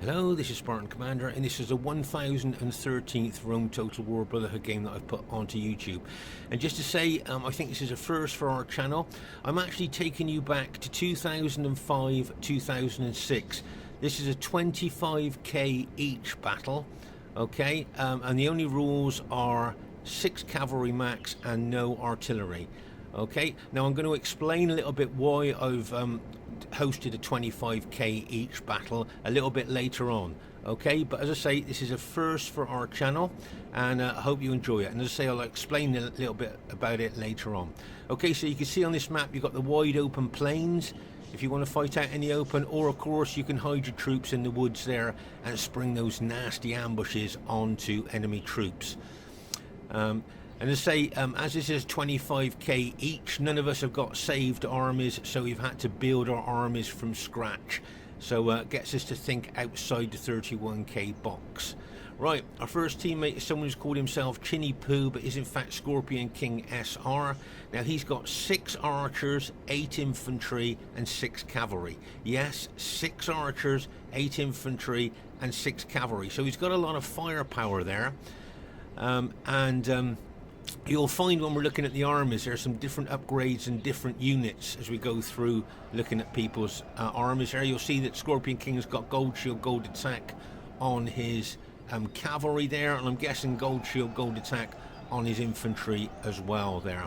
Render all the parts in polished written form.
Hello, this is Spartan Commander, and this is the 1013th Rome Total War Brotherhood game that I've put onto YouTube. And just to say, I think this is a first for our channel. I'm actually taking you back to 2005-2006. This is a 25k each battle, okay? And the only rules are 6 cavalry max and no artillery. Okay, now I'm going to explain a little bit why I've hosted a 25k each battle a little bit later on. Okay, but as I say, this is a first for our channel, and I hope you enjoy it. And as I say, I'll explain a little bit about it later on. Okay, so you can see on this map you've got the wide open plains if you want to fight out in the open, or of course you can hide your troops in the woods there and spring those nasty ambushes onto enemy troops. And to say, as this is 25k each, none of us have got saved armies, so we've had to build our armies from scratch. So it gets us to think outside the 31k box. Right, our first teammate is someone who's called himself Chinny Poo, but is in fact Scorpion King SR. Now he's got 6 archers, 8 infantry and 6 cavalry. Yes, 6 archers, 8 infantry and 6 cavalry. So he's got a lot of firepower there. You'll find when we're looking at the armies, there are some different upgrades and different units as we go through looking at people's armies there. You'll see that Scorpion King's got gold shield, gold attack on his cavalry there, and I'm guessing gold shield, gold attack on his infantry as well there.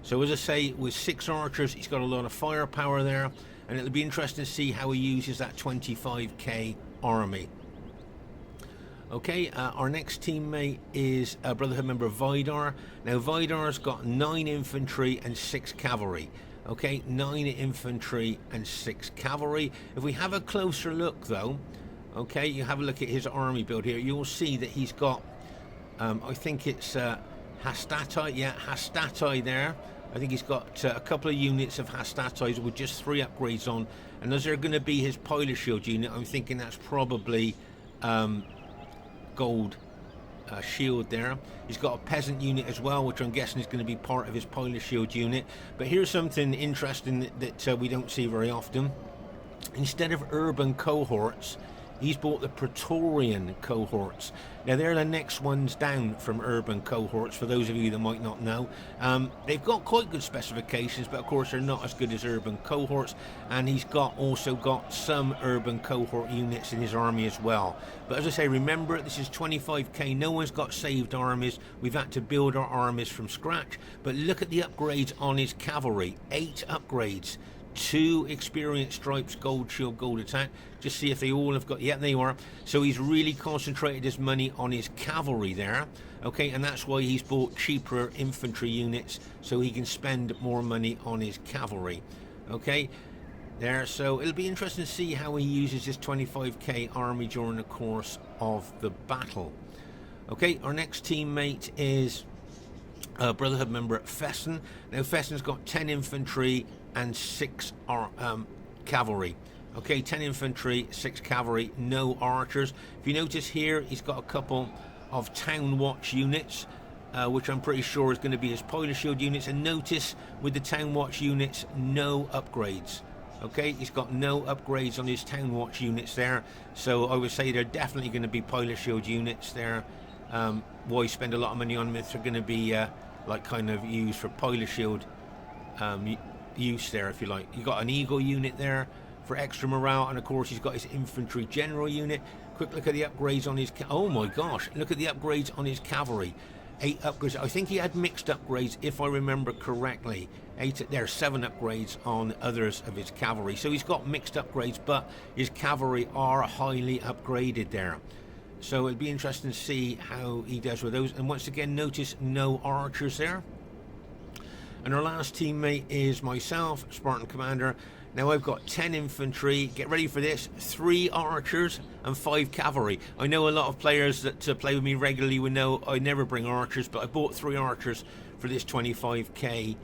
So as I say, with 6 archers, he's got a lot of firepower there, and it'll be interesting to see how he uses that 25k army. Okay, our next teammate is a Brotherhood member Vidar. Now Vidar's got 9 infantry and 6 cavalry. Okay, 9 infantry and 6 cavalry. If we have a closer look though, okay, you have a look at his army build here, you'll see that he's got, I think it's Hastati, yeah, Hastati there. I think he's got a couple of units of Hastatis with just 3 upgrades on. And those are going to be his pilot shield unit. I'm thinking that's probably gold shield there. He's got a peasant unit as well, which I'm guessing is going to be part of his pilot shield unit. But here's something interesting that we don't see very often. Instead of urban cohorts, he's bought the Praetorian cohorts. Now they're the next ones down from urban cohorts, for those of you that might not know. They've got quite good specifications, but of course they're not as good as urban cohorts, and he's also got some urban cohort units in his army as well. But as I say, remember, this is 25k, no one's got saved armies, we've had to build our armies from scratch. But look at the upgrades on his cavalry, 8 upgrades. 2 experience stripes, gold shield, gold attack. Just see if they all have got, yeah, they are. So he's really concentrated his money on his cavalry there, okay, and that's why he's bought cheaper infantry units, so he can spend more money on his cavalry, okay, there. So it'll be interesting to see how he uses his 25k army during the course of the battle. Okay, our next teammate is Brotherhood member Fesen. Now Fesen's got 10 infantry and 6 cavalry. Okay, 10 infantry, 6 cavalry, no archers. If you notice here, he's got a couple of town watch units, which I'm pretty sure is going to be his pilot shield units. And notice with the town watch units, no upgrades. Okay, he's got no upgrades on his town watch units there. So I would say they're definitely going to be pilot shield units there. Why spend a lot of money on them if they're going to be like kind of used for pilot shield use there, if you like. You got an eagle unit there for extra morale, and of course he's got his infantry general unit. Quick look at the upgrades on his oh my gosh, look at the upgrades on his cavalry. 8 upgrades. I think he had mixed upgrades if I remember correctly. 8 there, 7 upgrades on others of his cavalry. So he's got mixed upgrades, but his cavalry are highly upgraded there. So it'll be interesting to see how he does with those. And once again, notice no archers there. And our last teammate is myself, Spartan Commander. Now I've got 10 infantry, get ready for this, 3 archers and 5 cavalry. I know a lot of players that play with me regularly will know I never bring archers, but I bought 3 archers for this 25k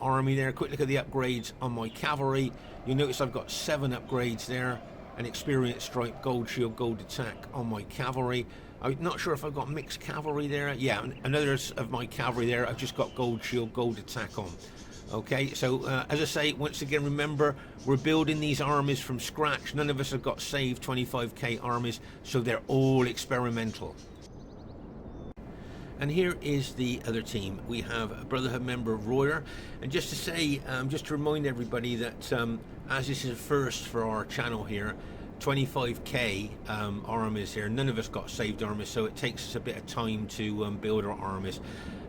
army there. Quick look at the upgrades on my cavalry. You'll notice I've got 7 upgrades there. An experience stripe, gold shield, gold attack on my cavalry. I'm not sure if I've got mixed cavalry there. Yeah, and others of my cavalry there, I've just got gold shield, gold attack on. Okay, so as I say, once again, remember, we're building these armies from scratch. None of us have got saved 25k armies, so they're all experimental. And here is the other team. We have a Brotherhood member, Royer. And just to say, just to remind everybody that as this is a first for our channel here, 25k armies here, none of us got saved armies, so it takes us a bit of time to build our armies.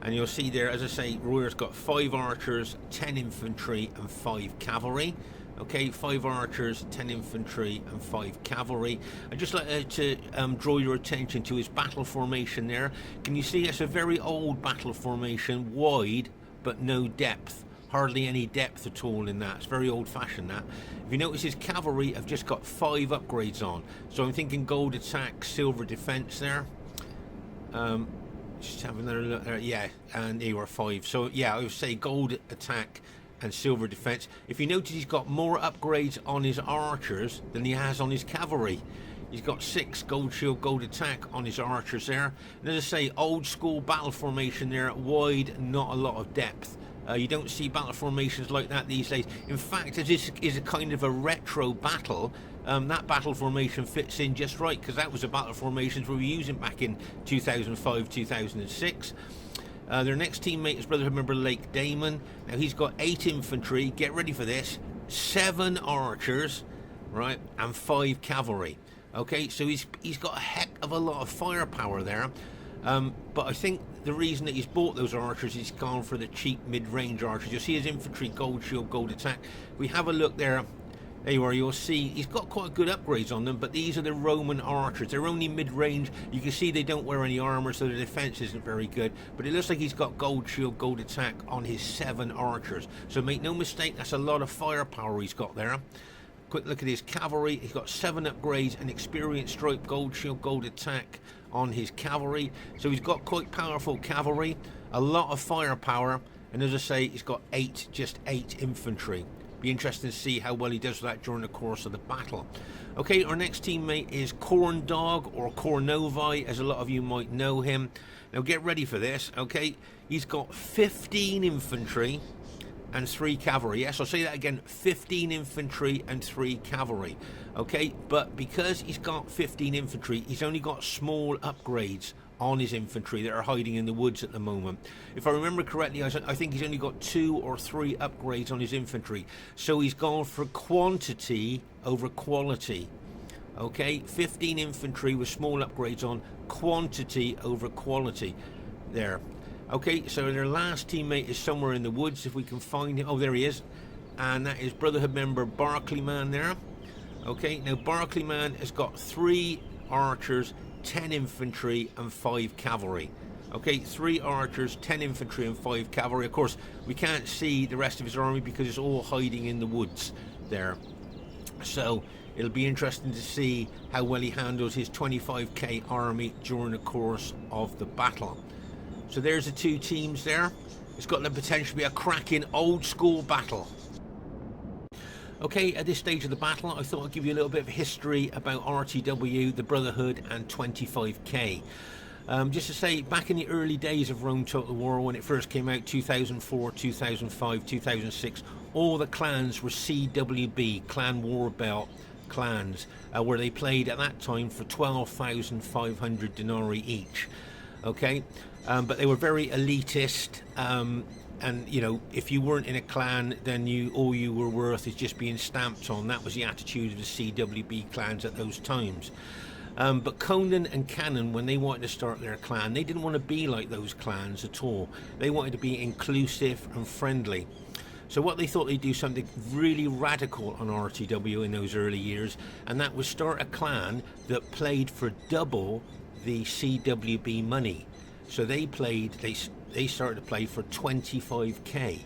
And you'll see there, as I say, Royer's got 5 archers, 10 infantry and 5 cavalry. Okay, 5 archers, 10 infantry and 5 cavalry. I'd just like to draw your attention to his battle formation there. Can you see it's a very old battle formation, wide but no depth. Hardly any depth at all in that. It's very old-fashioned, that. If you notice, his cavalry have just got 5 upgrades on. So I'm thinking gold attack, silver defense there. Just have another look there. Yeah, and they were 5. So yeah, I would say gold attack and silver defense. If you notice, he's got more upgrades on his archers than he has on his cavalry. He's got 6 gold shield, gold attack on his archers there. And as I say, old school battle formation there, wide, not a lot of depth. You don't see battle formations like that these days. In fact, as this is a kind of a retro battle, that battle formation fits in just right, because that was the battle formations we were using back in 2005, 2006. Their next teammate is Brotherhood member Lakedaimon. Now he's got 8 infantry, get ready for this, 7 archers, right, and 5 cavalry. Okay, so he's got a heck of a lot of firepower there. But I think the reason that he's bought those archers, he's gone for the cheap mid-range archers. You'll see his infantry, gold shield, gold attack. We have a look there. There you are, you'll see he's got quite good upgrades on them, but these are the Roman archers. They're only mid-range. You can see they don't wear any armor, so the defense isn't very good. But it looks like he's got gold shield, gold attack on his 7 archers. So make no mistake, that's a lot of firepower he's got there. Quick look at his cavalry. He's got 7 upgrades, an experienced stripe, gold shield, gold attack on his cavalry. So he's got quite powerful cavalry, a lot of firepower, and as I say, he's got just 8 infantry. Be interesting to see how well he does with that during the course of the battle. Okay, our next teammate is CornDog, or Cornovi, as a lot of you might know him. Now get ready for this, okay? He's got 15 infantry and 3 cavalry. Yes, I'll say that again, 15 infantry and 3 cavalry. Okay, but because he's got 15 infantry, he's only got small upgrades on his infantry that are hiding in the woods at the moment. If I remember correctly, I think he's only got 2 or 3 upgrades on his infantry. So he's gone for quantity over quality. Okay, 15 infantry with small upgrades on, quantity over quality. There. Okay, so their last teammate is somewhere in the woods, if we can find him. Oh, there he is. And that is Brotherhood member Barclayman there. Okay, now Barclayman has got 3 archers, 10 infantry and 5 cavalry. Okay, 3 archers, 10 infantry and 5 cavalry. Of course, we can't see the rest of his army because it's all hiding in the woods there. So it'll be interesting to see how well he handles his 25k army during the course of the battle. So there's the 2 teams there. It's got the potential to be a cracking old school battle. Okay, at this stage of the battle, I thought I'd give you a little bit of history about RTW, the Brotherhood, and 25k. Just to say, back in the early days of Rome Total War, when it first came out, 2004, 2005, 2006, all the clans were CWB, Clan War Belt clans, where they played at that time for 12,500 denarii each. Okay, but they were very elitist. And you know, if you weren't in a clan, then all you were worth is just being stamped on. That was the attitude of the CWB clans at those times. But Conan and Cannon, when they wanted to start their clan, they didn't want to be like those clans at all. They wanted to be inclusive and friendly. So what they thought, they'd do something really radical on RTW in those early years, and that was start a clan that played for double the CWB money. So they started to play for 25k.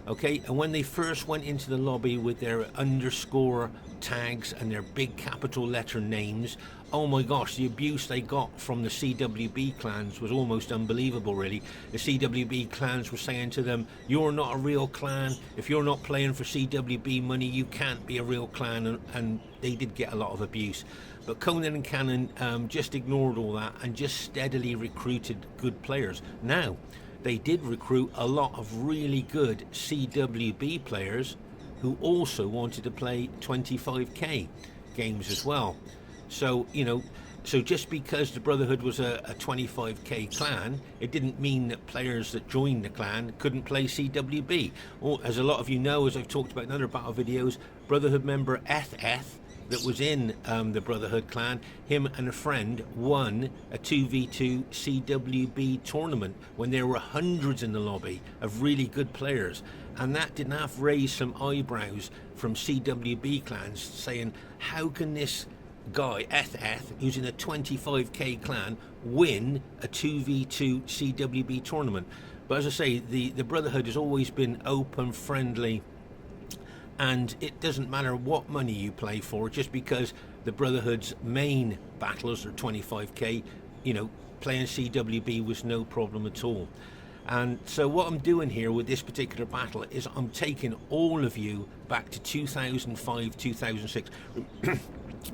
Okay, and when they first went into the lobby with their underscore tags and their big capital letter names, oh my gosh, the abuse they got from the CWB clans was almost unbelievable, really. The CWB clans were saying to them, you're not a real clan. If you're not playing for CWB money, you can't be a real clan. And they did get a lot of abuse. But Conan and Cannon just ignored all that and just steadily recruited good players. Now, they did recruit a lot of really good CWB players who also wanted to play 25k games as well. So, you know, so just because the Brotherhood was a 25k clan, it didn't mean that players that joined the clan couldn't play CWB. Or, as a lot of you know, as I've talked about in other battle videos, Brotherhood member Eth that was in the Brotherhood clan, him and a friend won a 2v2 CWB tournament when there were hundreds in the lobby of really good players. And that did not raise some eyebrows from CWB clans saying, how can this guy, Eth, who's in a 25k clan, win a 2v2 CWB tournament? But as I say, the Brotherhood has always been open, friendly, and it doesn't matter what money you play for, just because the Brotherhood's main battles are 25k, you know, playing CWB was no problem at all. And so what I'm doing here with this particular battle is I'm taking all of you back to 2005, 2006.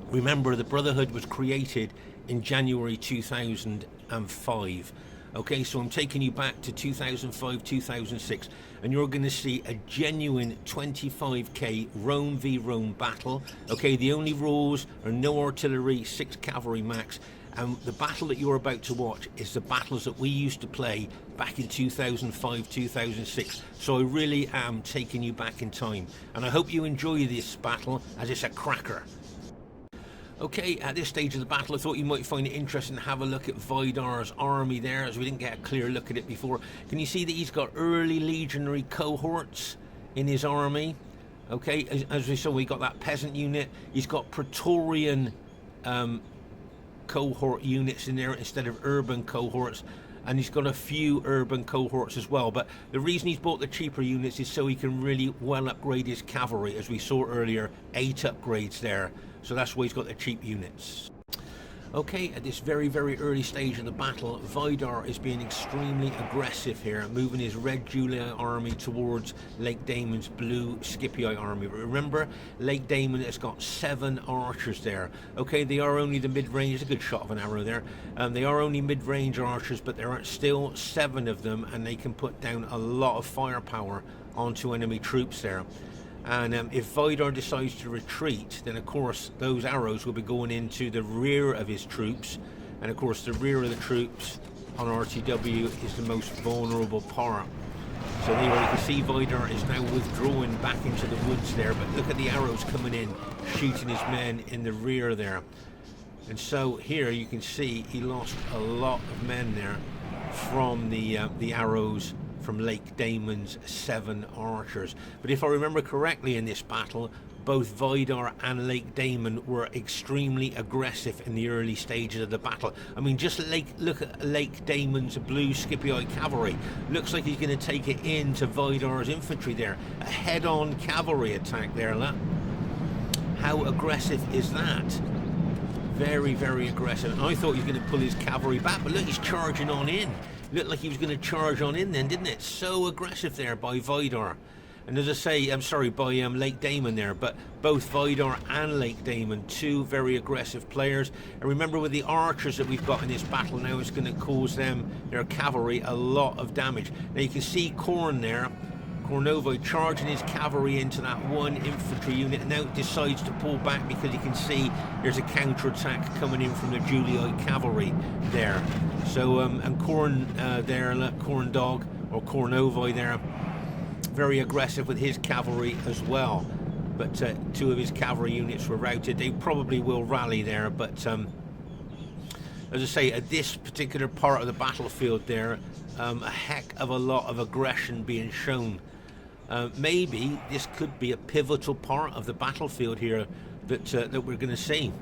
Remember, the Brotherhood was created in January 2005. Okay, so I'm taking you back to 2005, 2006, and you're going to see a genuine 25k Rome v Rome battle. Okay, the only rules are no artillery, 6 cavalry max, and the battle that you're about to watch is the battles that we used to play back in 2005, 2006. So I really am taking you back in time, and I hope you enjoy this battle, as it's a cracker. Okay, at this stage of the battle, I thought you might find it interesting to have a look at Vidar's army there, as we didn't get a clear look at it before. Can you see that he's got early legionary cohorts in his army? Okay, as we saw, we got that peasant unit. He's got Praetorian cohort units in there instead of urban cohorts, and he's got a few urban cohorts as well. But the reason he's bought the cheaper units is so he can really well upgrade his cavalry. As we saw earlier, 8 upgrades there, so that's why he's got the cheap units. Okay, at this very, very early stage of the battle, Vidar is being extremely aggressive here, moving his red Julii army towards Lakedaimon's blue Scipii army. But remember, Lakedaimon has got 7 archers there. Okay, they are only the mid-range, a good shot of an arrow there. They are only mid-range archers, but there are still 7 of them, and they can put down a lot of firepower onto enemy troops there. And if Vidar decides to retreat, then of course those arrows will be going into the rear of his troops, and of course the rear of the troops on RTW is the most vulnerable part. So there you can see Vidar is now withdrawing back into the woods there, but look at the arrows coming in, shooting his men in the rear there. And so here you can see he lost a lot of men there from the arrows from Lakedaimon's 7 archers. But if I remember correctly, in this battle, both Vidar and Lakedaimon were extremely aggressive in the early stages of the battle. I mean, just look at Lakedaimon's blue Scipii cavalry. Looks like he's going to take it into Vidar's infantry there. A head-on cavalry attack there, look. How aggressive is that? Very, very aggressive. And I thought he was going to pull his cavalry back, but look, he's charging on in. Looked like he was going to charge on in then, didn't it? So aggressive there by Vidar. And as I say, I'm sorry, by Lakedaimon there, but both Vidar and Lakedaimon, 2 very aggressive players. And remember, with the archers that we've got in this battle now, it's going to cause them, their cavalry, a lot of damage. Now you can see Corn there, CornDog, charging his cavalry into that 1 infantry unit, and now decides to pull back because he can see there's a counter-attack coming in from the Julii cavalry there. So, and Corn there, CornDog, or CornDog there, very aggressive with his cavalry as well. But 2 of his cavalry units were routed. They probably will rally there, but as I say, at this particular part of the battlefield there, a heck of a lot of aggression being shown. Maybe this could be a pivotal part of the battlefield here that we're going to see.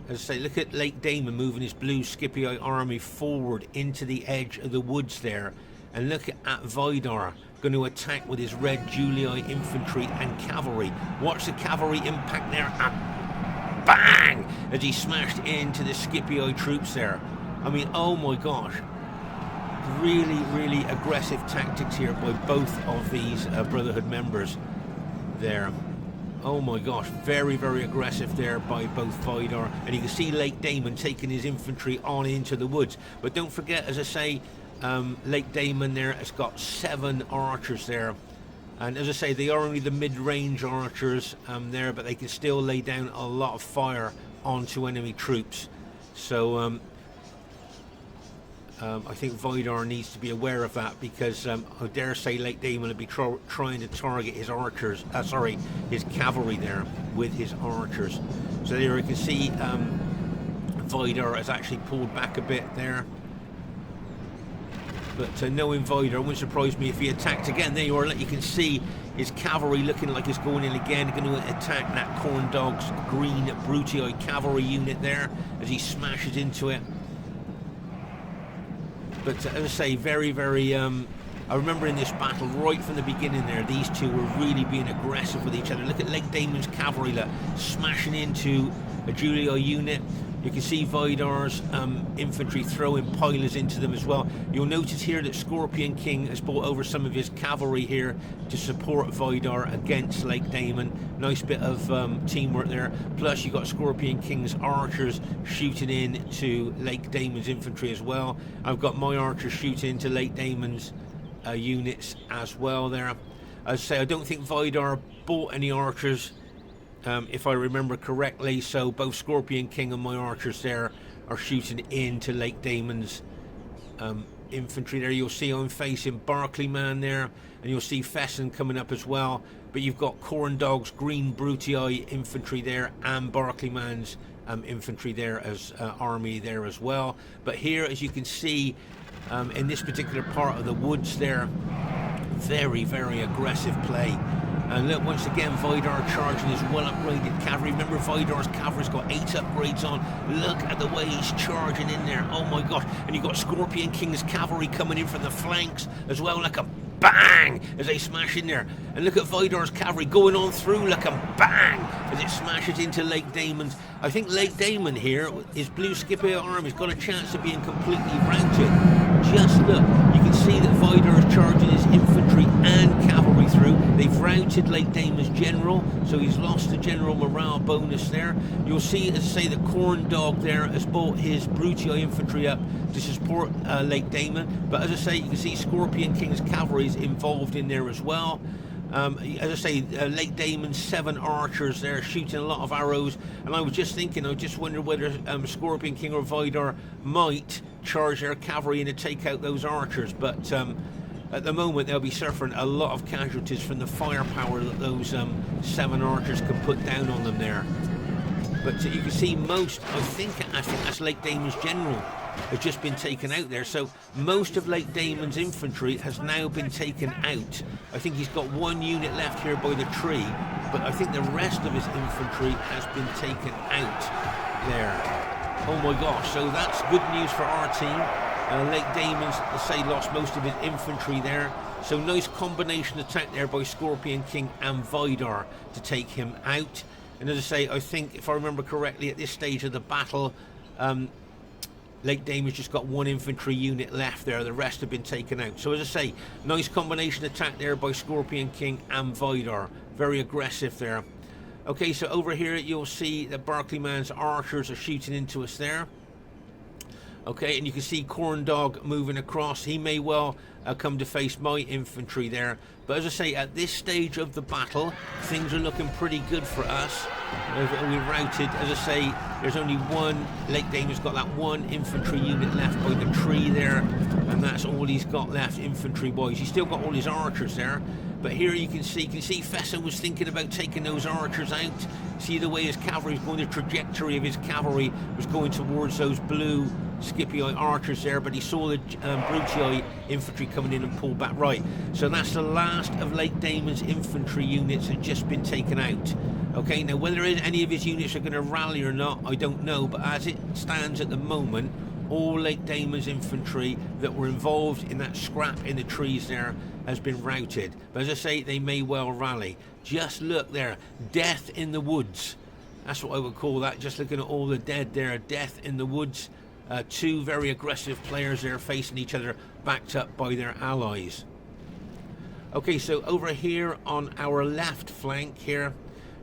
As I say, look at Lakedaimon moving his blue Scipii army forward into the edge of the woods there, and look at Vidar going to attack with his red Julii infantry and cavalry. Watch the cavalry impact there, and bang, as he smashed into the Scipii troops there. I mean, oh my gosh. Really, really aggressive tactics here by both of these Brotherhood members there. Oh my gosh, very, very aggressive there by both Vidar. And you can see Lakedaimon taking his infantry on into the woods. But don't forget, as I say, Lakedaimon there has got 7 archers there. And as I say, they are only the mid-range archers there, but they can still lay down a lot of fire onto enemy troops. So I think Vidar needs to be aware of that, because I dare say Lakedaimon will be trying to target his archers, his cavalry there with his archers. So there you can see Vidar has actually pulled back a bit there. But knowing Vidar, it wouldn't surprise me if he attacked again. There you are, you can see his cavalry looking like it's going in again, going to attack that CornDog's green Brutii cavalry unit there as he smashes into it. But as I say, very, very... I remember in this battle, right from the beginning there, these two were really being aggressive with each other. Look at Lakedaimon's cavalry look, smashing into a Julii unit. You can see Vidar's infantry throwing pilers into them as well. You'll notice here that Scorpion King has brought over some of his cavalry here to support Vidar against Lakedaimon. Nice bit of teamwork there. Plus you've got Scorpion King's archers shooting in to Lakedaimon's infantry as well. I've got my archers shooting into Lakedaimon's units as well there. As I say, I don't think Vidar bought any archers, if I remember correctly, so both Scorpion King and my archers there are shooting into Lakedaimon's infantry there. You'll see I'm facing Barclayman there, and you'll see Fesen coming up as well. But you've got CornDog's green Brutii infantry there and Barclayman's infantry there as army there as well. But here, as you can see, in this particular part of the woods there, very, very aggressive play. And look, once again, Vidar charging his well-upgraded cavalry. Remember, Vidar's cavalry's got 8 upgrades on. Look at the way he's charging in there. Oh my gosh. And you've got Scorpion King's cavalry coming in from the flanks as well. Like a bang as they smash in there. And look at Vidar's cavalry going on through like a bang as it smashes into Lakedaimon's. I think Lakedaimon here, his blue Scipio army, has got a chance of being completely routed. Just look, you can see that Vidar is charging his infantry and cavalry through. They've routed Lakedaimon's general, so he's lost the general morale bonus there. You'll see, as I say, the CornDog there has brought his Brutii infantry up to support Lakedaimon. But as I say, you can see Scorpion King's cavalry is involved in there as well. As I say, Lakedaimon's 7 archers there shooting a lot of arrows. And I was just thinking, I just wondered whether Scorpion King or Vidar might charge their cavalry in to take out those archers. But at the moment, they'll be suffering a lot of casualties from the firepower that those 7 archers can put down on them there. But you can see most, I think that's Lakedaimon's general has just been taken out there. So most of Lakedaimon's infantry has now been taken out. I think he's got 1 unit left here by the tree, but I think the rest of his infantry has been taken out there. Oh my gosh, so that's good news for our team. Lakedaimon's, let's say, lost most of his infantry there. So nice combination attack there by Scorpion King and Vidar to take him out. And as I say, I think, if I remember correctly, at this stage of the battle, Lakedaimon's just got 1 infantry unit left there. The rest have been taken out. So as I say, nice combination attack there by Scorpion King and Vidar. Very aggressive there. Okay, so over here you'll see that Barclayman's archers are shooting into us there. Okay, and you can see CornDog moving across. He may well come to face my infantry there. But as I say, at this stage of the battle, things are looking pretty good for us. We're routed. As I say, there's only 1. Lakedaimon's got that 1 infantry unit left by the tree there. And that's all he's got left infantry-wise. He's still got all his archers there. But here you can see Fesen was thinking about taking those archers out. See the way his cavalry was going, the trajectory of his cavalry was going towards those blue Scipii archers there, but he saw the Brutii infantry coming in and pulled back. Right, so that's the last of Lakedaimon's infantry units had just been taken out. Okay, now whether any of his units are going to rally or not, I don't know, but as it stands at the moment, all Lakedaimon's infantry that were involved in that scrap in the trees there has been routed. But as I say, they may well rally. Just look there, death in the woods. That's what I would call that, just looking at all the dead there, death in the woods. 2 very aggressive players there facing each other, backed up by their allies. Okay, so over here on our left flank here,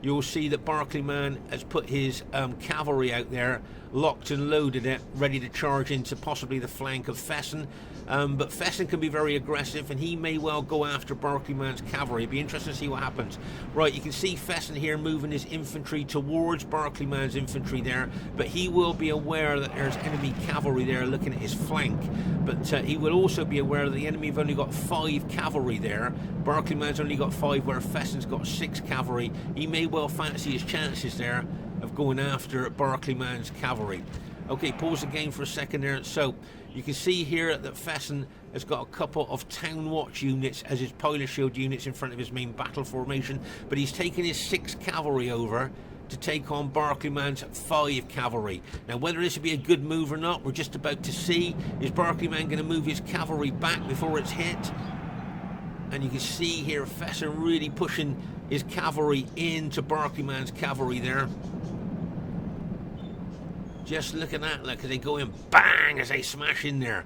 you'll see that Barclayman has put his cavalry out there, locked and loaded it, ready to charge into possibly the flank of Fesen. But Fesen can be very aggressive, and he may well go after Barclayman's cavalry. It'd be interesting to see what happens. Right, you can see Fesen here moving his infantry towards Barclayman's infantry there, but he will be aware that there's enemy cavalry there looking at his flank. But he will also be aware that the enemy have only got 5 cavalry there. Barclayman's only got 5, where Fesen's got 6 cavalry. He may well fancy his chances there of going after Barclayman's cavalry. Okay, pause the game for a second there. So you can see here that Fesen has got a couple of town watch units as his pilot shield units in front of his main battle formation, but he's taken his 6 cavalry over to take on Barclayman's 5 cavalry. Now, whether this will be a good move or not, we're just about to see. Is Barclayman going to move his cavalry back before it's hit? And you can see here Fesen really pushing his cavalry into Barclayman's cavalry there. Just look at that, look, as they go in, bang, as they smash in there.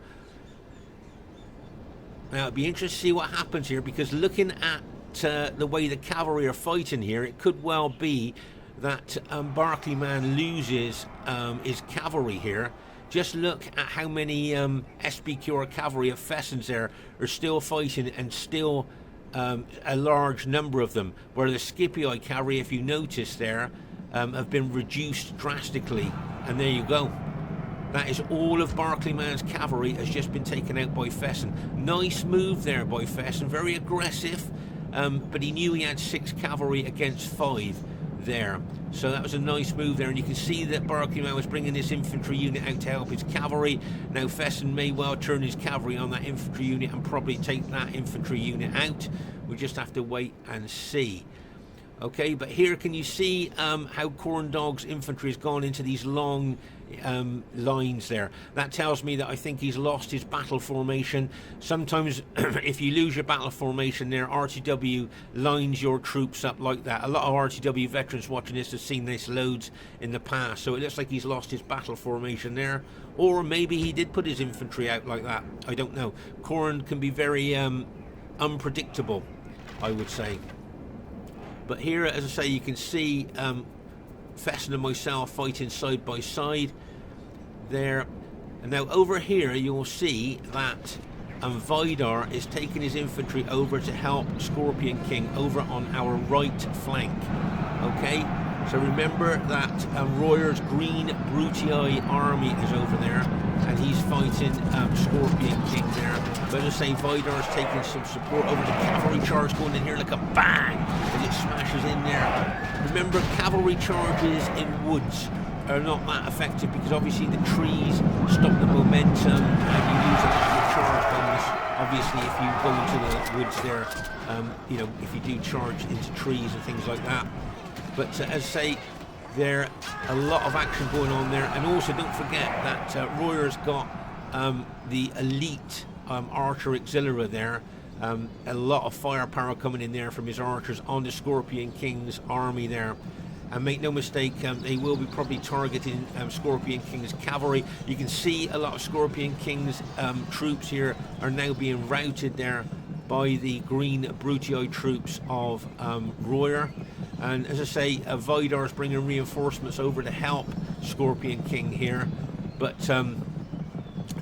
Now, it'd be interesting to see what happens here, because looking at the way the cavalry are fighting here, it could well be that Barclayman loses his cavalry here. Just look at how many SBQ cavalry of Fesen's there are still fighting, and still a large number of them, where the Scipii cavalry, if you notice there, have been reduced drastically. And there you go. That is all of Barclayman's cavalry has just been taken out by Fesen. Nice move there by Fesen, very aggressive, but he knew he had 6 cavalry against 5 there. So that was a nice move there, and you can see that Barclayman was bringing this infantry unit out to help his cavalry. Now Fesen may well turn his cavalry on that infantry unit and probably take that infantry unit out. We just have to wait and see. Okay, but here can you see how CornDog's infantry has gone into these long lines there. That tells me that I think he's lost his battle formation. Sometimes if you lose your battle formation there, RTW lines your troops up like that. A lot of RTW veterans watching this have seen this loads in the past, so it looks like he's lost his battle formation there. Or maybe he did put his infantry out like that. I don't know. Corn can be very unpredictable, I would say. But here, as I say, you can see Fesen and myself fighting side by side there. And now over here, you'll see that Vidar is taking his infantry over to help Scorpion King over on our right flank. Okay, so remember that Royer's Green Brutii army is over there, and he's fighting Scorpion King there. But as I say, Vidar's taking some support over the cavalry charge going in here like a bang as it smashes in there. Remember, cavalry charges in woods are not that effective, because obviously the trees stop the momentum and you lose a lot of your charge bonus. Obviously, if you go into the woods there, you know, if you do charge into trees and things like that. But as I say, there a lot of action going on there. And also don't forget that Royer's got the elite archer auxiliary there. A lot of firepower coming in there from his archers on the Scorpion King's army there. And make no mistake, they will be probably targeting Scorpion King's cavalry. You can see a lot of Scorpion King's troops here are now being routed there by the Green Brutii troops of Royer. And as I say, Vidar's bringing reinforcements over to help Scorpion King here. But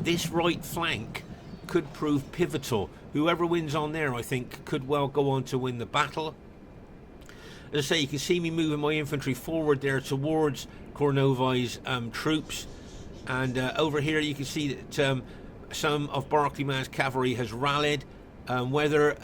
this right flank could prove pivotal. Whoever wins on there, I think, could well go on to win the battle. As I say, you can see me moving my infantry forward there towards Cornovai's troops. And over here you can see that some of Barclayman's cavalry has rallied. Whether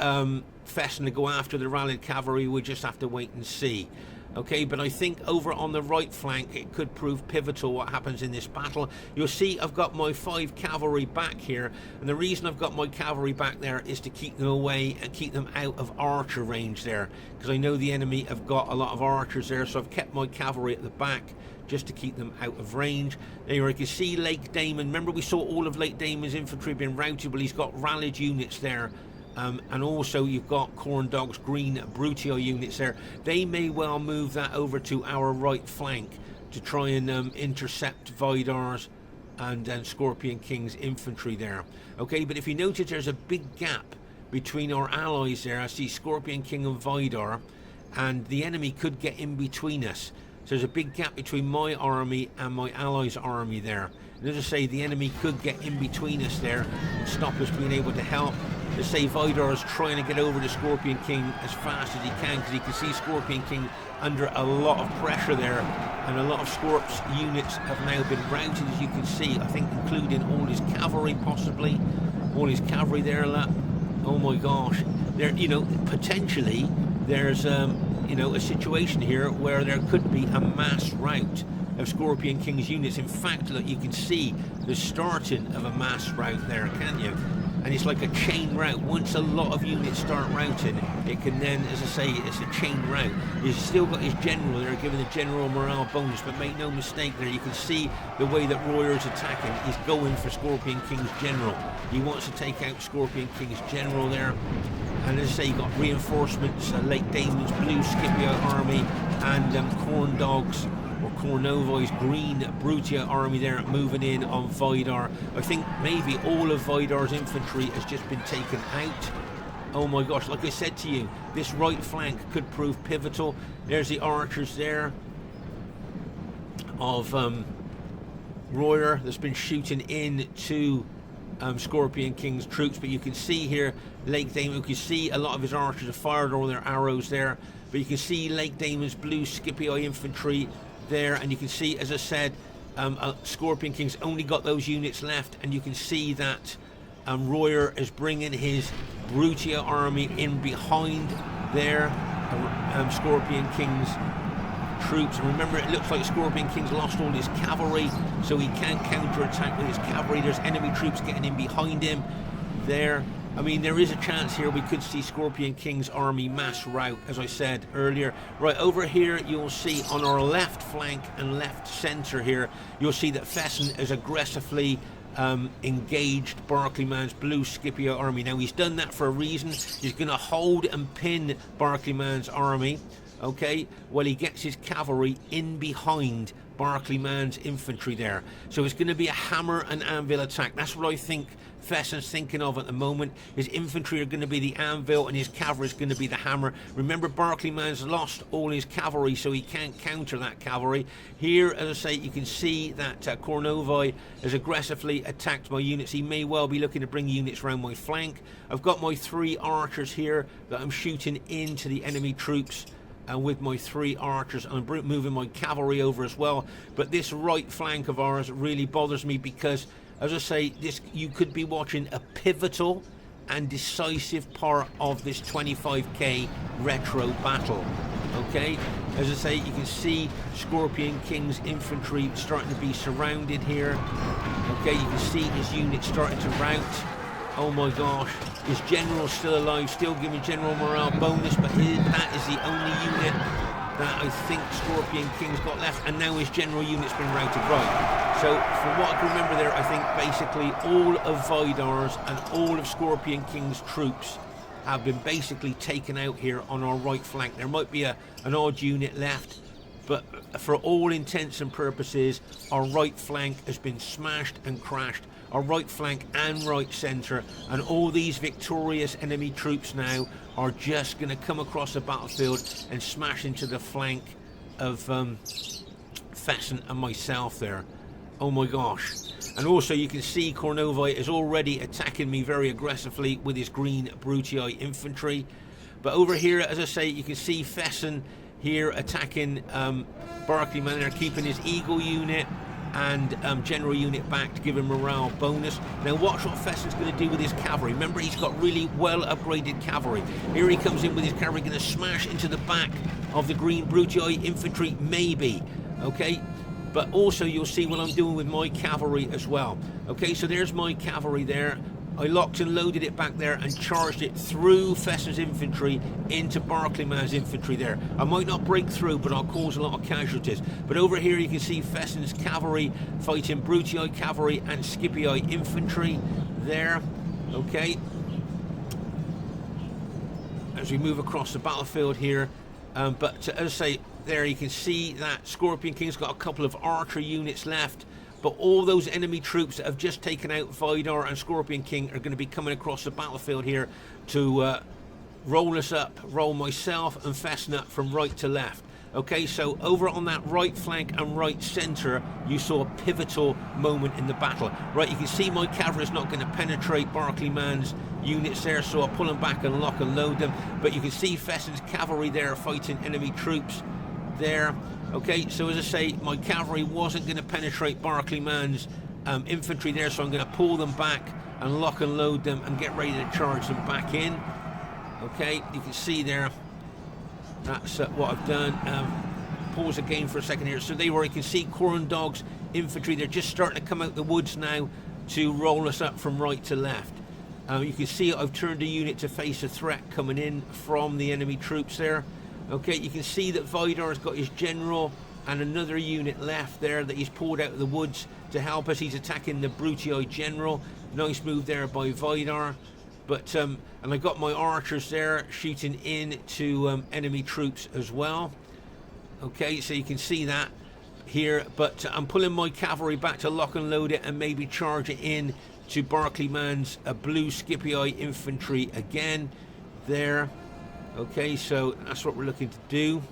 Fesen to go after the rallied cavalry, we just have to wait and see. Okay, but I think over on the right flank it could prove pivotal what happens in this battle. You'll see I've got my 5 cavalry back here, and the reason I've got my cavalry back there is to keep them away and keep them out of archer range there, because I know the enemy have got a lot of archers there, so I've kept my cavalry at the back just to keep them out of range. There you can see Lakedaimon. Remember, we saw all of Lakedaimon's infantry being routed. Well, he's got rallied units there. And also you've got CornDog's Green Brutii units there. They may well move that over to our right flank to try and intercept Vidar's and Scorpion King's infantry there. Okay, but if you notice, there's a big gap between our allies there. I see Scorpion King and Vidar, and the enemy could get in between us. So there's a big gap between my army and my allies' army there. And as I say, the enemy could get in between us there and stop us being able to help. As I say, Vidar is trying to get over the Scorpion King as fast as he can, because he can see Scorpion King under a lot of pressure there, and a lot of Scorp's units have now been routed, as you can see. I think including all his cavalry, possibly all his cavalry there. Oh my gosh, there, you know, potentially there's you know, a situation here where there could be a mass rout of Scorpion King's units. In fact, look, you can see the starting of a mass rout there, can't you? And it's like a chain rout. Once a lot of units start routing, it can then, as I say, it's a chain rout. He's still got his general there, giving the general morale bonus, but make no mistake there, you can see the way that Royer is attacking. He's going for Scorpion King's general. He wants to take out Scorpion King's general there. And as I say, you got reinforcements, Lakedaimon's blue Scipio army, and CornDog's or Cornovoi's green Brutia army there moving in on Vidar. I think maybe all of Vidar's infantry has just been taken out. Oh my gosh, like I said to you, this right flank could prove pivotal. There's the archers there of Royer that's been shooting in to Scorpion King's troops, but you can see here Lakedaimon, you can see a lot of his archers have fired all their arrows there, but you can see Lakedaimon's blue Scipio infantry there, and you can see, as I said, Scorpion King's only got those units left, and you can see that Royer is bringing his Brutia army in behind there, Scorpion King's troops. And remember, it looks like Scorpion King's lost all his cavalry, so he can't counter-attack with his cavalry. There's enemy troops getting in behind him there. I mean, there is a chance here we could see Scorpion King's army mass rout, as I said earlier. Right over here, you'll see on our left flank and left centre here, you'll see that Fesen is aggressively engaged Barclayman's blue Scipio army. Now, he's done that for a reason. He's going to hold and pin Barclayman's army, okay, while he gets his cavalry in behind Barclayman's infantry there. So it's going to be a hammer and anvil attack. That's what I think Fesen's thinking of at the moment. His infantry are going to be the anvil and his cavalry is going to be the hammer. Remember, Barclayman's lost all his cavalry, so he can't counter that cavalry. Here, as I say, you can see that Cornovoi has aggressively attacked my units. He may well be looking to bring units around my flank. I've got my 3 archers here that I'm shooting into the enemy troops. And with my 3 archers, I'm moving my cavalry over as well. But this right flank of ours really bothers me because, as I say, this, you could be watching a pivotal and decisive part of this 25k retro battle. Okay, as I say, you can see Scorpion King's infantry starting to be surrounded here. Okay, you can see his unit starting to rout. Oh my gosh, his general's still alive, still giving general morale bonus, but that is the only unit that I think Scorpion King's got left, and now his general unit's been routed. Right, so from what I can remember there, I think basically all of Vidar's and all of Scorpion King's troops have been basically taken out here on our right flank. There might be an odd unit left, but for all intents and purposes, our right flank has been smashed and crashed. Our right flank and right centre, and all these victorious enemy troops now are just going to come across the battlefield and smash into the flank of Fesen and myself there. Oh my gosh. And also you can see Cornovoi is already attacking me very aggressively with his green Brutii infantry. But over here, as I say, you can see Fesen here attacking Barclayman. They're keeping his Eagle unit and general unit back to give him morale bonus. Now watch what Fesen's going to do with his cavalry. Remember, he's got really well upgraded cavalry. Here he comes in with his cavalry, going to smash into the back of the green Brutii infantry, maybe. Okay, but also you'll see what I'm doing with my cavalry as well. Okay, so there's my cavalry there. I locked and loaded it back there and charged it through Fesen's infantry into Barclayman's infantry there. I might not break through, but I'll cause a lot of casualties. But over here you can see Fesen's cavalry fighting Brutii cavalry and Scipii infantry there. Okay. As we move across the battlefield here. But as I say, there you can see that Scorpion King's got a couple of archer units left. But all those enemy troops that have just taken out Vidar and Scorpion King are going to be coming across the battlefield here to roll us up, roll myself and Fesen up from right to left. Okay, so over on that right flank and right centre, you saw a pivotal moment in the battle. Right, you can see my cavalry is not going to penetrate Barclayman's units there, so I'll pull them back and lock and load them. But you can see Fesen's cavalry there fighting enemy troops there. Okay, so as I say, my cavalry wasn't going to penetrate Barclayman's infantry there, so I'm going to pull them back and lock and load them and get ready to charge them back in. Okay, you can see there. That's what I've done. Pause again for a second here. So there you can see CornDog's infantry. They're just starting to come out the woods now to roll us up from right to left. You can see I've turned a unit to face a threat coming in from the enemy troops there. Okay, you can see that Vidar's got his general and another unit left there that he's pulled out of the woods to help us. He's attacking the Brutii general. Nice move there by Vidar. But and I got my archers there shooting into enemy troops as well. Okay, so you can see that here. But I'm pulling my cavalry back to lock and load it and maybe charge it in to Barclayman's blue Scipii infantry again there. Okay, so that's what we're looking to do.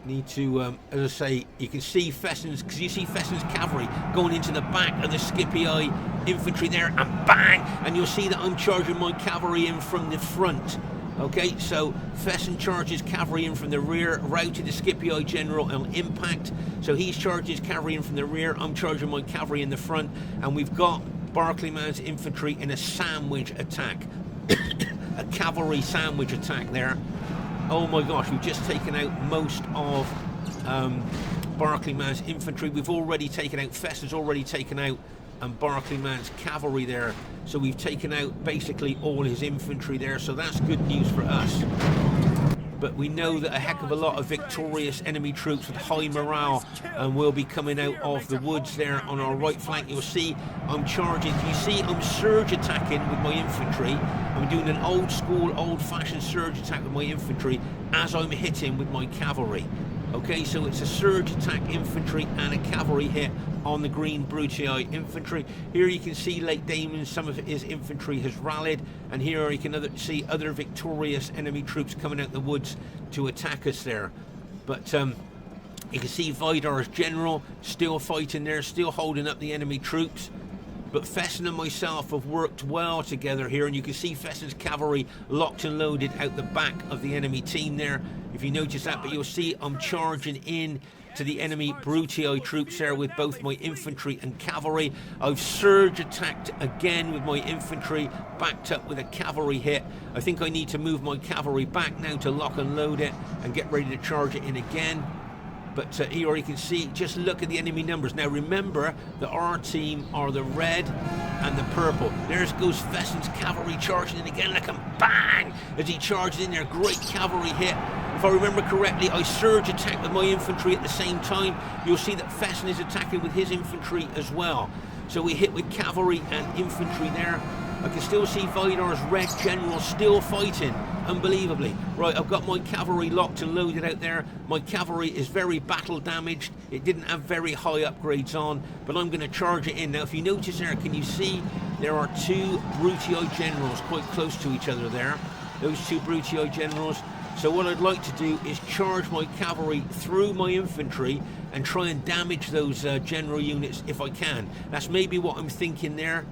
Need to, as I say, you can see Fesen's, because you see Fesen's cavalry going into the back of the Scipii infantry there, and bang! And you'll see that I'm charging my cavalry in from the front. Okay, so Fesen charges cavalry in from the rear, routed the Scipii general on impact. So he's charging his cavalry in from the rear, I'm charging my cavalry in the front, and we've got Barclayman's infantry in a sandwich attack. A cavalry sandwich attack there. Oh my gosh, we've just taken out most of Barclayman's infantry. We've already taken out, Fesen's already taken out Barclayman's cavalry there. So we've taken out basically all his infantry there. So that's good news for us. But we know that a heck of a lot of victorious enemy troops with high morale will be coming out of the woods there on our right flank. You'll see I'm charging. You see I'm surge attacking with my infantry. I'm doing an old school, old-fashioned surge attack with my infantry as I'm hitting with my cavalry. Okay, so it's a surge attack infantry and a cavalry hit on the green Brutii infantry. Here you can see Lakedaimon, some of his infantry has rallied, and here you can see other victorious enemy troops coming out the woods to attack us there. But you can see Vidar's general still fighting there, still holding up the enemy troops. But Fesen and myself have worked well together here, and you can see Fesen's cavalry locked and loaded out the back of the enemy team there, if you notice that. But you'll see I'm charging in to the enemy Brutii troops there with both my infantry and cavalry. I've surge attacked again with my infantry, backed up with a cavalry hit. I think I need to move my cavalry back now to lock and load it and get ready to charge it in again. But here you can see, just look at the enemy numbers. Now remember that our team are the red and the purple. There goes Fesen's cavalry charging in again, like a bang, as he charges in there. Great cavalry hit. If I remember correctly, I surge attack with my infantry at the same time. You'll see that Fesen is attacking with his infantry as well. So we hit with cavalry and infantry there. I can still see Vidar's red general still fighting, unbelievably. Right, I've got my cavalry locked and loaded out there. My cavalry is very battle damaged. It didn't have very high upgrades on, but I'm going to charge it in. Now, if you notice there, can you see there are two Brutii generals quite close to each other there? Those two Brutii generals. So what I'd like to do is charge my cavalry through my infantry and try and damage those general units if I can. That's maybe what I'm thinking there.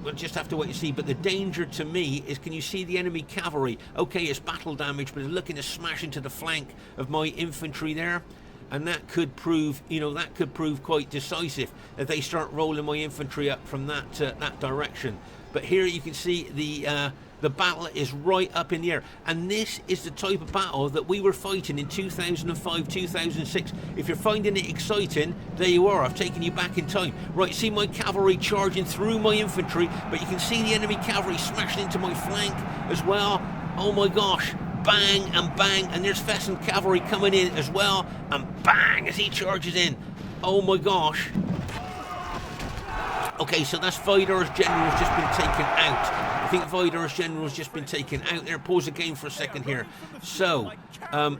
We'll just have to wait and see. But the danger to me is, can you see the enemy cavalry? Okay, it's battle damage, but it's looking to smash into the flank of my infantry there. And that could prove, you know, that could prove quite decisive if they start rolling my infantry up from that that direction. But here you can see the battle is right up in the air, and this is the type of battle that we were fighting in 2005, 2006. If you're finding it exciting, there you are. I've taken you back in time. Right, see my cavalry charging through my infantry, but you can see the enemy cavalry smashing into my flank as well. Oh my gosh. Bang and bang, and there's Fesen cavalry coming in as well, and bang as he charges in. Oh my gosh. Okay, so that's Vidar's general's just been taken out. I think Vidar's general's just been taken out there. Pause the game for a second here. So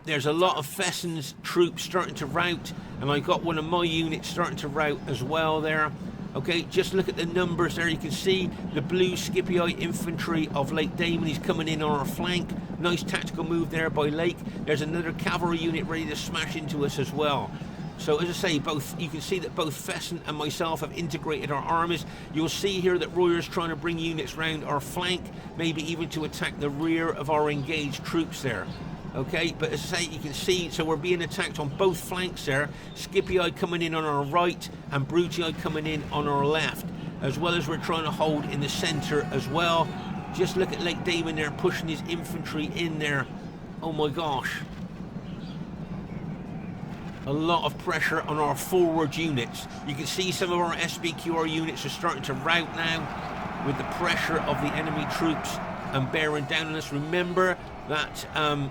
there's a lot of Fesen's troops starting to rout, and I got one of my units starting to rout as well there. Okay, just look at the numbers there. You can see the blue Scipii infantry of Lakedaimon. He's coming in on our flank. Nice tactical move there by Lake. There's another cavalry unit ready to smash into us as well. So as I say, you can see that both Fesen and myself have integrated our armies. You'll see here that Royer's trying to bring units round our flank, maybe even to attack the rear of our engaged troops there. Okay, but as I say, you can see, so we're being attacked on both flanks there. Scipii coming in on our right and Brutii coming in on our left, as well as we're trying to hold in the centre as well. Just look at Lakedaimon there pushing his infantry in there. Oh my gosh. A lot of pressure on our forward units. You can see some of our SBQR units are starting to rout now with the pressure of the enemy troops and bearing down on us. Remember that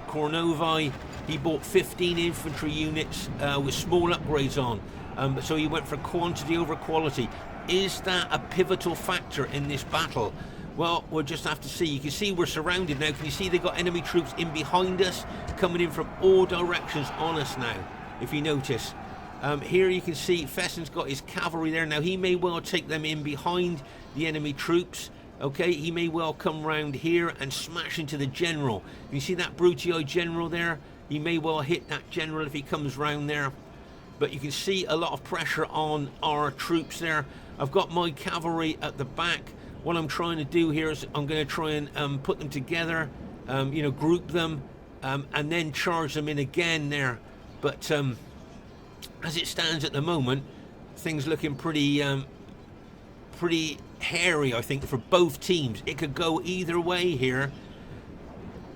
Cornovi, he bought 15 infantry units with small upgrades on. So he went for quantity over quality. Is that a pivotal factor in this battle? Well, we'll just have to see. You can see we're surrounded now. Can you see they've got enemy troops in behind us, coming in from all directions on us now, if you notice. Here you can see Fesen's got his cavalry there. Now, he may well take them in behind the enemy troops. Okay, he may well come round here and smash into the general. You see that Brutii general there? He may well hit that general if he comes round there. But you can see a lot of pressure on our troops there. I've got my cavalry at the back. What I'm trying to do here is I'm going to try and put them together, you know, group them, and then charge them in again there. But as it stands at the moment, things looking pretty hairy, I think, for both teams. It could go either way here,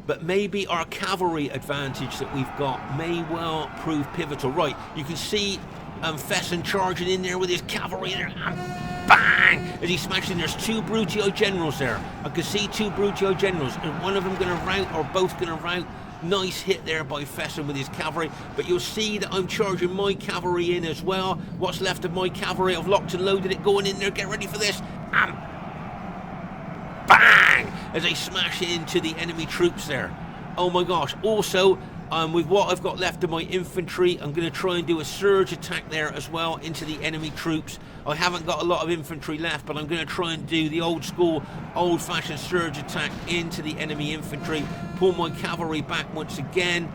but maybe our cavalry advantage that we've got may well prove pivotal. Right, you can see Fesen charging in there with his cavalry there, and bang! As he smashed in, there's two Brutii generals there. I can see two Brutii generals, and one of them going to rout, or both going to rout. Nice hit there by Fesen with his cavalry, but you'll see that I'm charging my cavalry in as well. What's left of my cavalry, I've locked and loaded it, going in there, get ready for this, and bang! As they smash into the enemy troops there. Oh my gosh. Also, with what I've got left of my infantry, I'm going to try and do a surge attack there as well into the enemy troops. I haven't got a lot of infantry left, but I'm going to try and do the old school, old-fashioned surge attack into the enemy infantry. Pull my cavalry back once again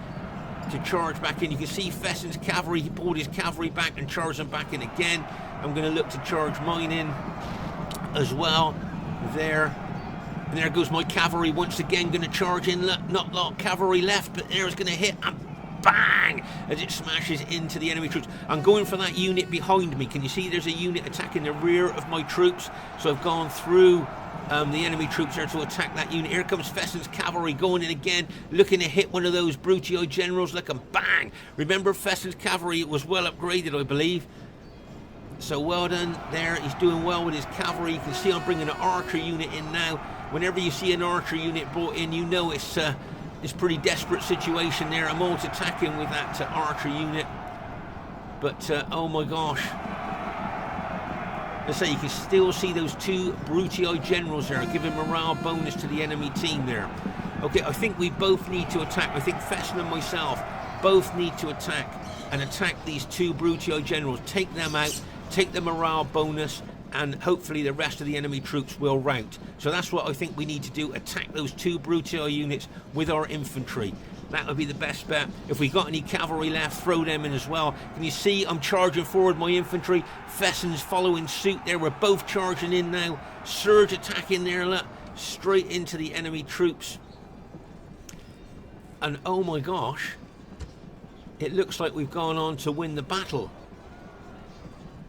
to charge back in. You can see Fesen's cavalry, he pulled his cavalry back and charged them back in again. I'm going to look to charge mine in as well there. And there goes my cavalry once again, going to charge in. Not a lot of cavalry left, but there's going to hit and bang! As it smashes into the enemy troops. I'm going for that unit behind me. Can you see there's a unit attacking the rear of my troops? So I've gone through the enemy troops there to attack that unit. Here comes Fesen's cavalry going in again, looking to hit one of those Brutii generals. Look, and bang! Remember, Fesen's cavalry was well upgraded, I believe. So well done there. He's doing well with his cavalry. You can see I'm bringing an archer unit in now. Whenever you see an archer unit brought in, you know it's pretty desperate situation there. I'm always attacking with that archer unit. But, oh my gosh. Let's say you can still see those two Brutii generals there, giving morale bonus to the enemy team there. Okay, I think we both need to attack. I think Fesen and myself both need to attack and attack these two Brutii generals. Take them out, take the morale bonus, and hopefully the rest of the enemy troops will rout. So that's what I think we need to do, attack those two Brutii units with our infantry. That would be the best bet. If we got any cavalry left, throw them in as well. Can you see I'm charging forward my infantry? Fesen's following suit there. We're both charging in now. Surge attack in there, look, straight into the enemy troops. And oh my gosh, it looks like we've gone on to win the battle.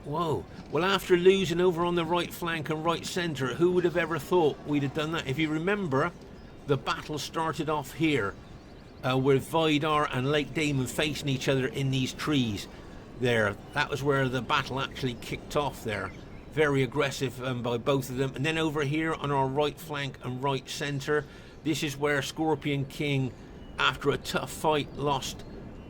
Whoa. Well, after losing over on the right flank and right centre, who would have ever thought we'd have done that? If you remember, the battle started off here with Vidar and Lakedaimon facing each other in these trees there. That was where the battle actually kicked off there. Very aggressive by both of them. And then over here on our right flank and right centre, this is where Scorpion King, after a tough fight, lost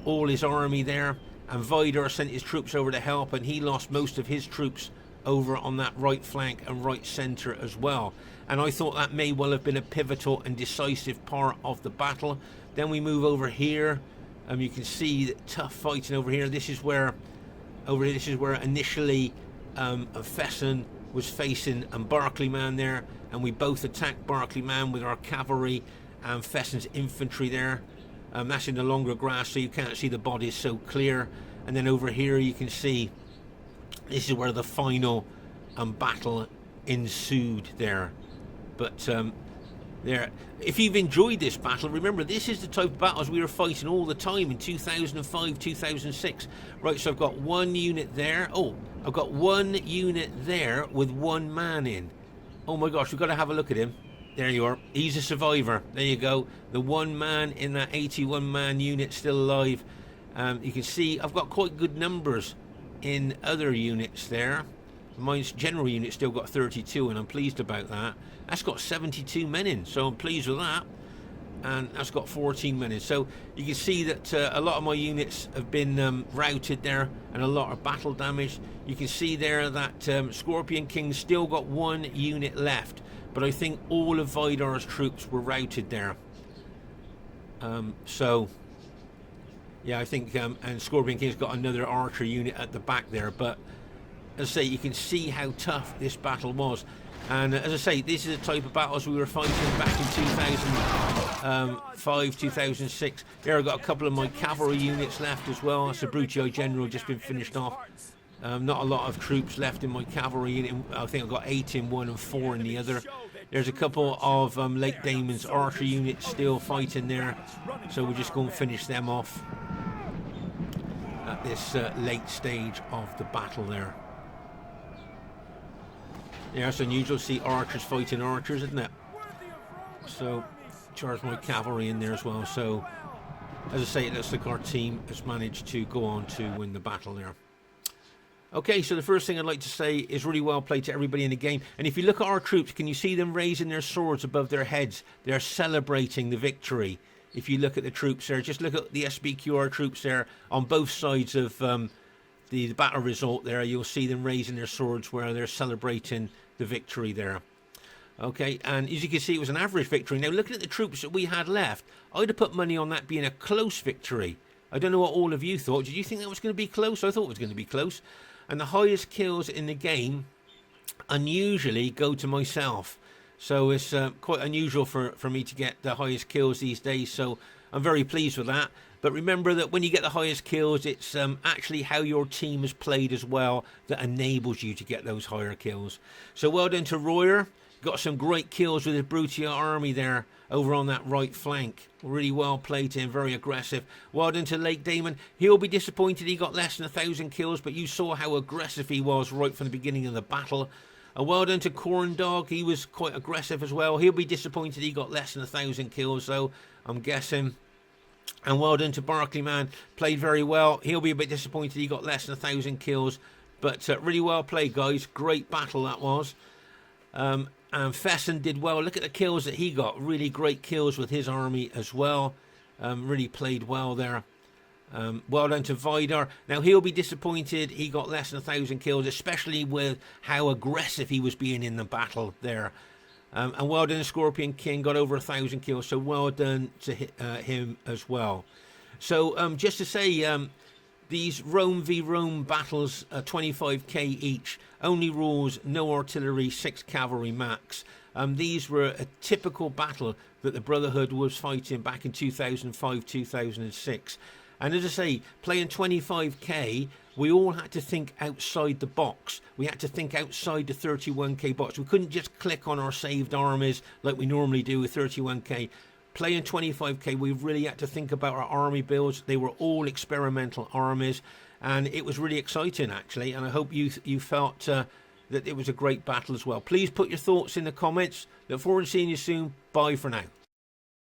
all his army there. And Vidar sent his troops over to help, and he lost most of his troops over on that right flank and right centre as well. And I thought that may well have been a pivotal and decisive part of the battle. Then we move over here, and you can see that tough fighting over here. This is where initially and Fesen was facing Barclayman there, and we both attacked Barclayman with our cavalry and Fesen's infantry there. That's in the longer grass, so you can't see the bodies so clear. And then over here you can see this is where the final battle ensued there. But there, if you've enjoyed this battle, remember this is the type of battles we were fighting all the time in 2005, 2006. Right, so I've got one unit there. Oh, I've got one unit there with one man in. Oh my gosh, we've got to have a look at him. There you are. He's a survivor. There you go. The one man in that 81 man unit still alive. You can see I've got quite good numbers in other units there. Mine's general unit still got 32, and I'm pleased about that. That's got 72 men in, so I'm pleased with that. And that's got 14 men in. So you can see that a lot of my units have been routed there, and a lot of battle damage. You can see there that Scorpion King's still got one unit left, but I think all of Vidar's troops were routed there. So yeah, I think and Scorpion King's got another archer unit at the back there, but as I say, you can see how tough this battle was. And as I say, this is the type of battles we were fighting back in 2005, 2006. There I've got a couple of my cavalry units left as well. That's a Brutio General just been finished off. Not a lot of troops left in my cavalry unit. I think I've got 8 in one and 4 in the other. There's a couple of Lakedaimon's archer units still fighting there. So we're just going to finish them off at this late stage of the battle there. Yeah, it's unusual to see archers fighting archers, isn't it? So, charge my cavalry in there as well. So, as I say, it looks like our team has managed to go on to win the battle there. Okay, so the first thing I'd like to say is really well played to everybody in the game. And if you look at our troops, can you see them raising their swords above their heads? They're celebrating the victory. If you look at the troops there, just look at the SBQR troops there on both sides of the battle result there. You'll see them raising their swords where they're celebrating the victory there. Okay, and as you can see, it was an average victory. Now, looking at the troops that we had left, I'd have put money on that being a close victory. I don't know what all of you thought. Did you think that was going to be close? I thought it was going to be close. And the highest kills in the game unusually go to myself. So it's quite unusual for me to get the highest kills these days. So I'm very pleased with that. But remember that when you get the highest kills, it's actually how your team has played as well that enables you to get those higher kills. So well done to Royer. Got some great kills with his Brutia army there over on that right flank. Really well played to him, very aggressive. Well done to Lakedaimon. He'll be disappointed he got less than 1,000 kills, but you saw how aggressive he was right from the beginning of the battle. Well done to CornDog. He was quite aggressive as well. He'll be disappointed he got less than 1,000 kills, though, I'm guessing. And well done to Barclayman, played very well. He'll be a bit disappointed he got less than 1,000 kills, but really well played, guys. Great battle that was. And Fesen did well. Look at the kills that he got. Really great kills with his army as well. Really played well there. Well done to Vidar. Now he'll be disappointed he got less than 1,000 kills, especially with how aggressive he was being in the battle there. And well done to Scorpion King, got over 1,000 kills, so well done to him as well. So just to say, these Rome v Rome battles, 25k each, only rules no artillery, 6 cavalry max. These were a typical battle that the Brotherhood was fighting back in 2005, 2006. And as I say, playing 25k, we all had to think outside the box. We had to think outside the 31k box. We couldn't just click on our saved armies like we normally do with 31k. Playing 25k, we really had to think about our army builds. They were all experimental armies, and it was really exciting, actually. And I hope you felt that it was a great battle as well. Please put your thoughts in the comments. Look forward to seeing you soon. Bye for now.